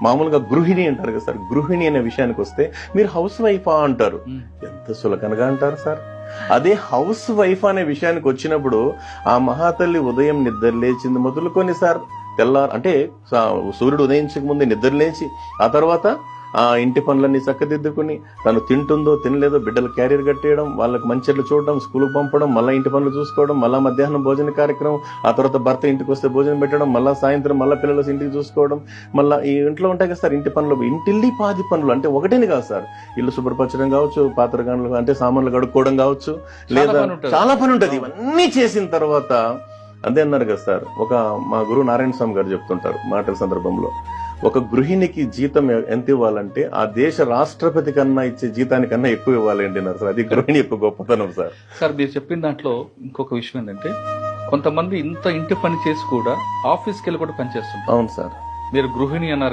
మామూలుగా గృహిణి అంటారు కదా సార్, గృహిణి అనే విషయానికి వస్తే మీరు హౌస్ వైఫా అంటారు. ఎంత సులకనగా అంటారు సార్. అదే హౌస్ వైఫ్ అనే విషయానికి వచ్చినప్పుడు ఆ మహాతల్లి ఉదయం నిద్ర లేచింది మొదలుకొని సార్ తెల్లారు అంటే సూర్యుడు ఉదయించక ముందే నిద్ర లేచి ఆ తర్వాత ఆ ఇంటి పనులన్నీ చక్కదిద్దుకుని తను తింటుందో తినలేదో బిడ్డలు క్యారియర్ కట్టేయడం, వాళ్ళకి మంచిర్లు చూడడం, స్కూల్కి పంపడం, మళ్ళీ ఇంటి పనులు చూసుకోవడం, మళ్ళీ మధ్యాహ్నం భోజన కార్యక్రమం, ఆ తర్వాత భర్త ఇంటికి వస్తే భోజనం పెట్టడం, మళ్ళీ సాయంత్రం మళ్ళీ పిల్లలు ఇంటికి చూసుకోవడం, మళ్ళీ ఈ ఇంట్లో ఉంటాయి కదా సార్ ఇంటి పనులు, ఇంటిల్లి 10 పనులు అంటే ఒకటేని కాదు సార్. ఇల్లు శుభ్రపరచడం కావచ్చు, పాత్రగానులు అంటే సామాన్లు కడుక్కోవడం కావచ్చు, లేదా చాలా పని ఉంటుంది. ఇవన్నీ చేసిన తర్వాత అదే అన్నారు కదా సార్, మా గురువు నారాయణ స్వామి గారు చెప్తుంటారు మాటల సందర్భంలో, ఒక గృహిణికి జీతం ఎంత ఇవ్వాలంటే ఆ దేశ రాష్ట్రపతి కన్నా ఇచ్చే జీతానికన్నా ఎక్కువ ఇవ్వాలండి అన్నారు సార్. అది గృహిణి యొక్క గొప్పతనం సార్. సార్ మీరు చెప్పిన దాంట్లో ఇంకొక విషయం ఏంటంటే, కొంతమంది ఇంత ఇంటి పని చేసి కూడా ఆఫీస్కి వెళ్ళి కూడా పనిచేస్తుంటారు. అవును సార్. మీరు గృహిణి అన్నారు